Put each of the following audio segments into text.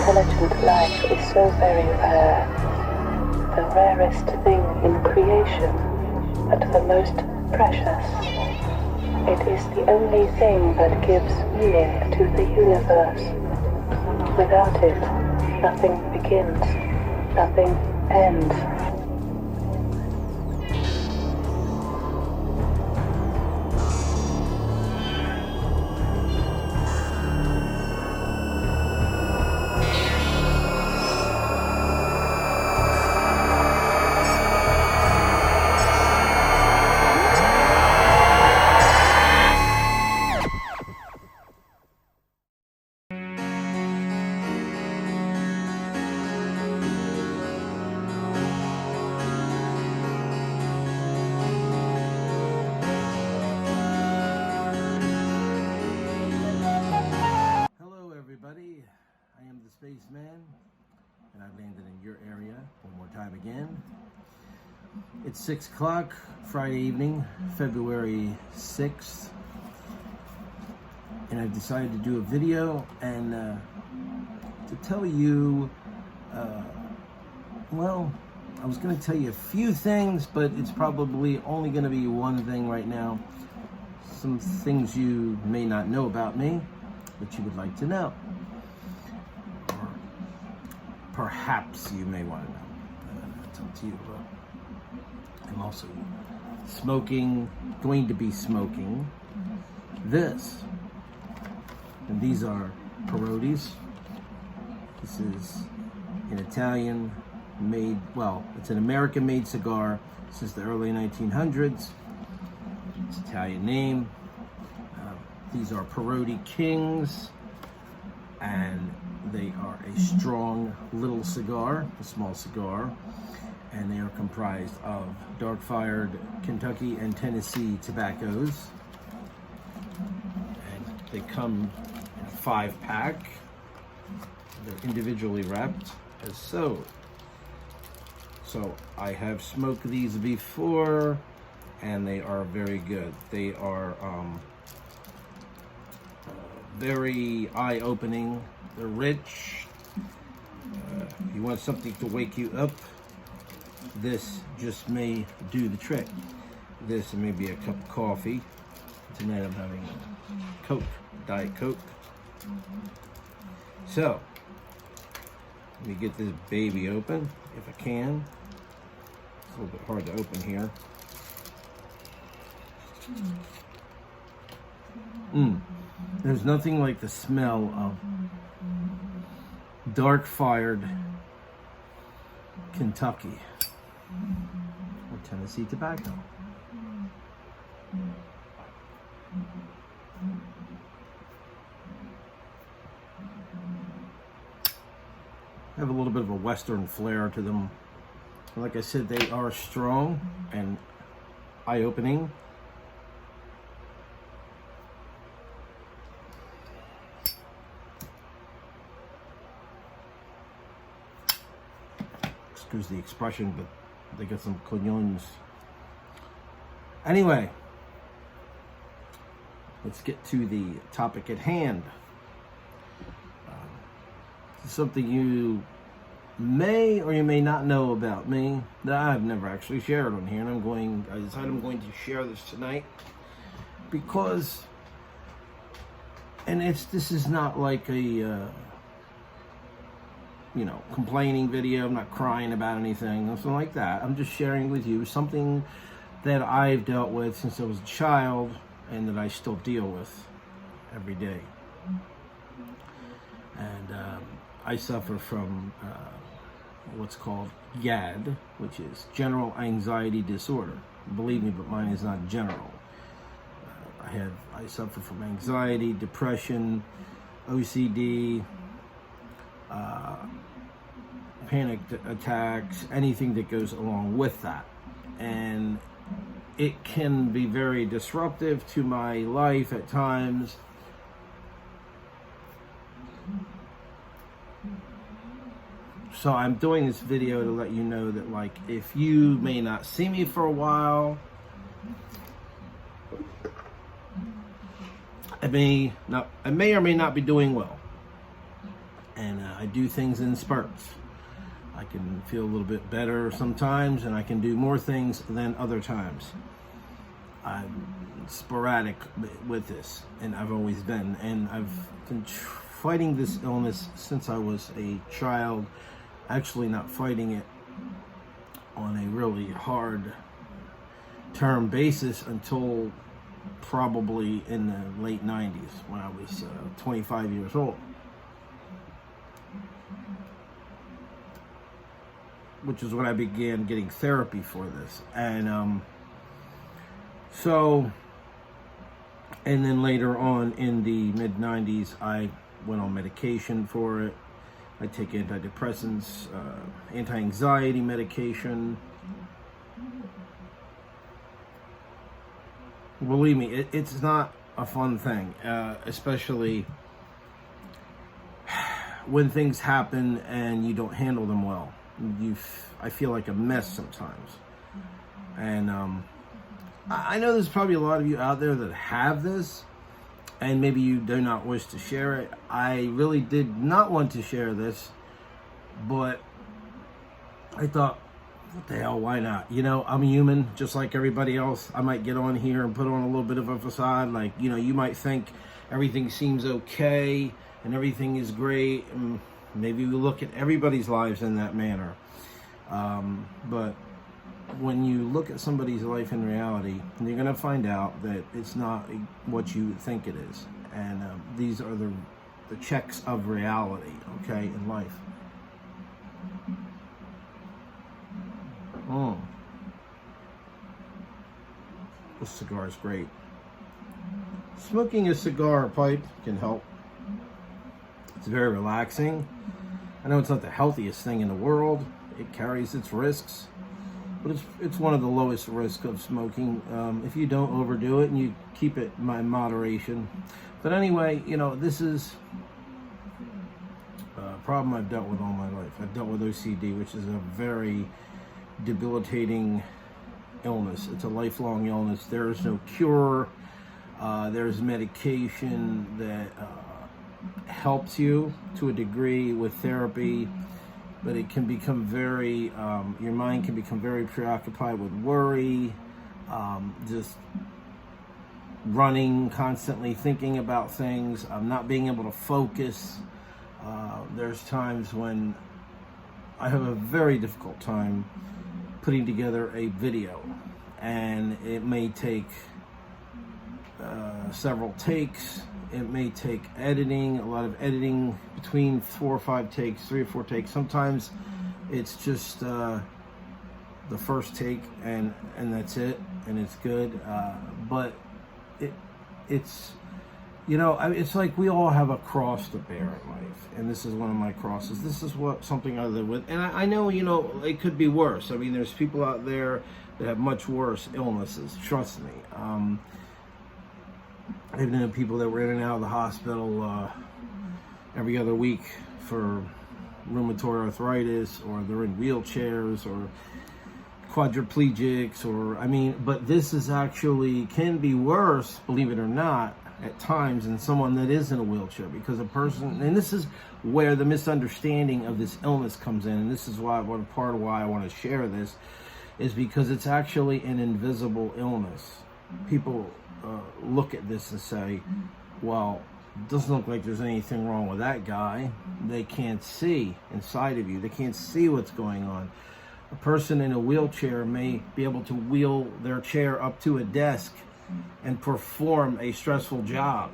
intelligent life is so very rare, the rarest thing in creation, but the most precious. It is the only thing that gives meaning to the universe. Without it, nothing begins, nothing ends. I am the Spaceman, and I've landed in your area one more time again. It's 6 o'clock, Friday evening, February 6th, and I've decided to do a video and to tell you, well, I was going to tell you a few things, but it's probably only going to be one thing right now. Some things you may not know about me, but you would like to know. Perhaps you may want to know. It's up to you. I'm also going to be smoking this. And these are perotis. This is an Italian made, well, it's an American made cigar since the early 1900s. It's an Italian name. These are Perotti Kings, and they are a strong little cigar, a small cigar, and they are comprised of dark-fired Kentucky and Tennessee tobaccos. And they come in a 5-pack. They're individually wrapped as so. So I have smoked these before, and they are very good. They are very eye-opening. They're rich. If you want something to wake you up, this just may do the trick. This may be a cup of coffee. Tonight I'm having Coke, Diet Coke. So, let me get this baby open, if I can. It's a little bit hard to open here. There's nothing like the smell of dark-fired Kentucky or Tennessee tobacco. Have a little bit of a Western flair to them. Like I said, they are strong and eye-opening. Excuse the expression, but they got some cognons. Anyway, let's get to the topic at hand. This is something you may or you may not know about me that I've never actually shared on here, and I decided I'm going to share this tonight because, and this is not like a complaining video. I'm not crying about anything, nothing like that. I'm just sharing with you something that I've dealt with since I was a child and that I still deal with every day. And I suffer from what's called GAD, which is general anxiety disorder. Believe me, but mine is not general. I suffer from anxiety, depression, OCD, panic attacks, anything that goes along with that. And it can be very disruptive to my life at times. So I'm doing this video to let you know that, like, if you may not see me for a while, I may or may not be doing well. and I do things in spurts. I can feel a little bit better sometimes, and I can do more things than other times. I'm sporadic with this, and I've always been. And I've been fighting this illness since I was a child. Actually, not fighting it on a really hard term basis until probably in the late 90s, when I was 25 years old. Which is when I began getting therapy for this. And and then later on in the mid-90s, I went on medication for it. I take antidepressants, anti-anxiety medication. Believe me, it's not a fun thing, especially when things happen and you don't handle them well. I feel like a mess sometimes. And I know there's probably a lot of you out there that have this, and maybe you do not wish to share it. I really did not want to share this, but I thought, what the hell, why not? You know, I'm human, just like everybody else. I might get on here and put on a little bit of a facade. Like, you know, you might think everything seems okay and everything is great, and maybe we look at everybody's lives in that manner. But when you look at somebody's life in reality, you're going to find out that it's not what you think it is. And these are the checks of reality, okay, in life. This cigar is great. Smoking a cigar pipe can help. It's very relaxing. I know it's not the healthiest thing in the world. It carries its risks, but it's one of the lowest risks of smoking if you don't overdo it and you keep it in moderation. But anyway, you know, this is a problem I've dealt with all my life. I've dealt with OCD, which is a very debilitating illness. It's a lifelong illness. There is no cure. There's medication that helps you to a degree with therapy, but it can become very, your mind can become very preoccupied with worry, just running, constantly thinking about things, not being able to focus. There's times when I have a very difficult time putting together a video, and it may take several takes. It may take editing, a lot of editing, between 4 or 5 takes, 3 or 4 takes. Sometimes it's just the first take and that's it, and it's good. But it's, you know, it's like we all have a cross to bear in life, and this is one of my crosses. This is something I live with, and I know, you know, it could be worse. I mean, there's people out there that have much worse illnesses. Trust me. I've known people that were in and out of the hospital every other week for rheumatoid arthritis, or they're in wheelchairs, or quadriplegics, or, I mean, but this is actually, can be worse, believe it or not, at times than someone that is in a wheelchair, because a person, and this is where the misunderstanding of this illness comes in, and this is why, part of why I want to share this, is because it's actually an invisible illness. People look at this and say, well, it doesn't look like there's anything wrong with that guy. They can't see inside of you. They can't see what's going on. A person in a wheelchair may be able to wheel their chair up to a desk and perform a stressful job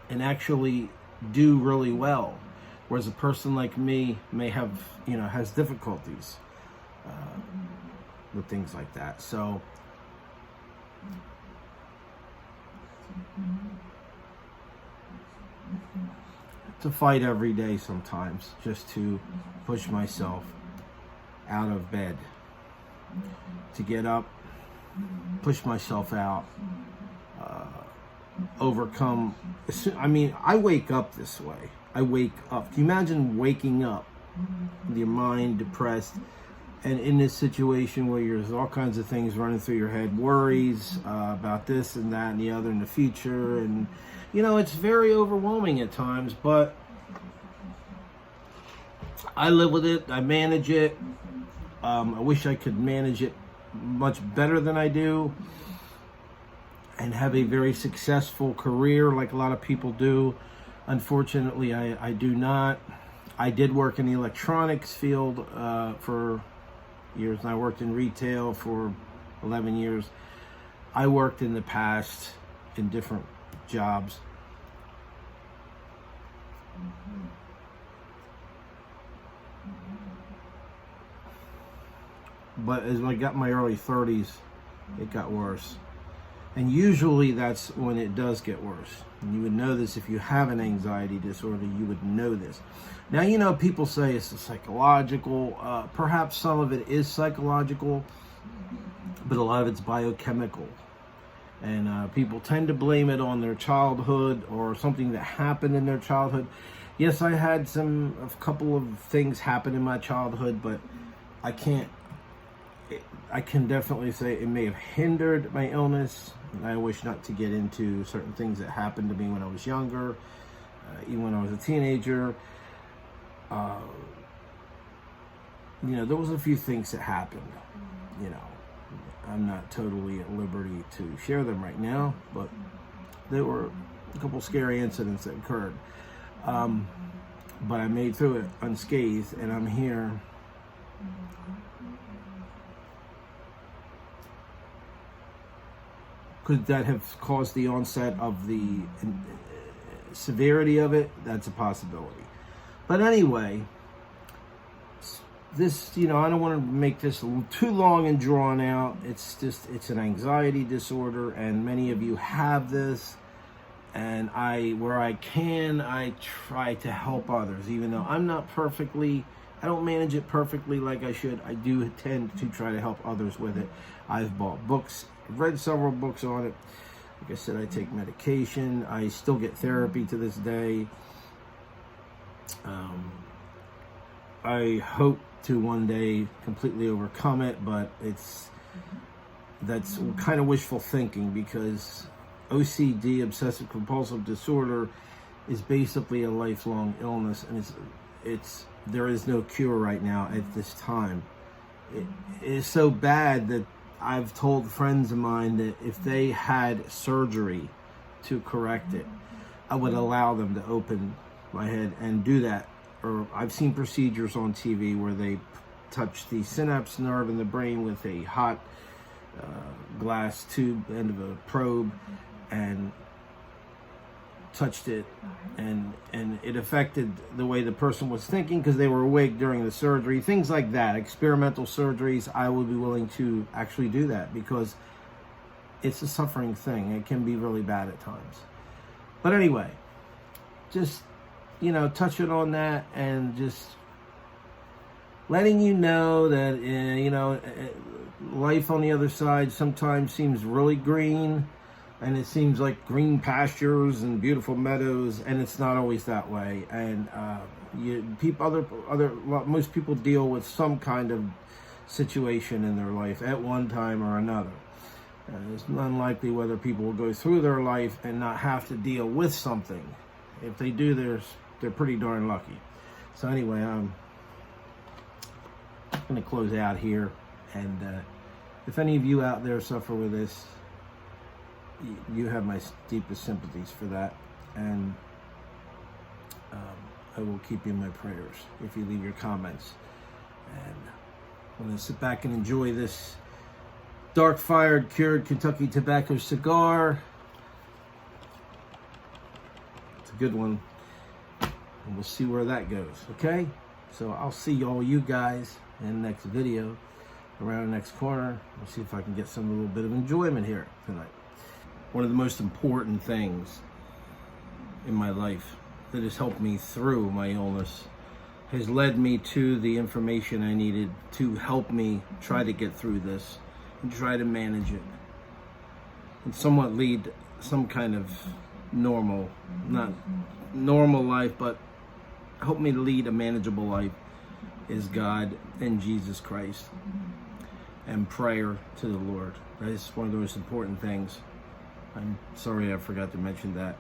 and actually do really well, whereas a person like me may have, you know, has difficulties with things like that. So to fight every day sometimes, just to push myself out of bed, to get up, push myself out, overcome. I mean, I wake up this way. I wake up. Can you imagine waking up with your mind depressed, and in this situation where there's all kinds of things running through your head, worries about this and that and the other in the future, and, you know, it's very overwhelming at times, but I live with it. I manage it. I wish I could manage it much better than I do and have a very successful career like a lot of people do. Unfortunately, I do not. I did work in the electronics field for years, and I worked in retail for 11 years. I worked in the past in different jobs. But as I got in my early 30s, it got worse. And usually that's when it does get worse. And you would know this if you have an anxiety disorder, you would know this. Now, you know, people say it's psychological. Perhaps some of it is psychological, but a lot of it's biochemical. And people tend to blame it on their childhood or something that happened in their childhood. Yes, I had a couple of things happen in my childhood, but I can definitely say it may have hindered my illness. And I wish not to get into certain things that happened to me when I was younger, even when I was a teenager. You know, there was a few things that happened. You know, I'm not totally at liberty to share them right now, but there were a couple scary incidents that occurred. But I made through it unscathed, and I'm here. Could that have caused the onset of the severity of it? That's a possibility. But anyway, this, you know, I don't want to make this too long and drawn out. It's an anxiety disorder, and many of you have this. And where I can, I try to help others, even though I don't manage it perfectly like I should. I do tend to try to help others with it. I've bought books. I've read several books on it. Like I said, I take medication. I still get therapy to this day. I hope to one day completely overcome it, but that's kind of wishful thinking, because OCD, obsessive compulsive disorder, is basically a lifelong illness, and there is no cure right now at this time. It is so bad that I've told friends of mine that if they had surgery to correct it, I would allow them to open my head and do that. Or I've seen procedures on TV where they touch the synapse nerve in the brain with a hot glass tube, end of a probe, and touched it, and it affected the way the person was thinking because they were awake during the surgery. Things like that, experimental surgeries. I would be willing to actually do that because it's a suffering thing. It can be really bad at times. But anyway, just, you know, touching on that and just letting you know that, you know, life on the other side sometimes seems really green, and it seems like green pastures and beautiful meadows, and it's not always that way. And most people deal with some kind of situation in their life at one time or another. It's unlikely whether people will go through their life and not have to deal with something. If they do, they're pretty darn lucky. So anyway, I'm going to close out here, and if any of you out there suffer with this, you have my deepest sympathies for that, and I will keep you in my prayers if you leave your comments. And I'm going to sit back and enjoy this dark-fired cured Kentucky tobacco cigar. It's a good one, and we'll see where that goes. Okay, so I'll see all you guys in the next video around the next corner. We'll see if I can get a little bit of enjoyment here tonight. One of the most important things in my life that has helped me through my illness has led me to the information I needed to help me try to get through this and try to manage it and somewhat lead some kind of normal, not normal life, but help me to lead a manageable life, is God and Jesus Christ and prayer to the Lord. That is one of the most important things. I'm sorry I forgot to mention that.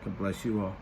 God bless you all.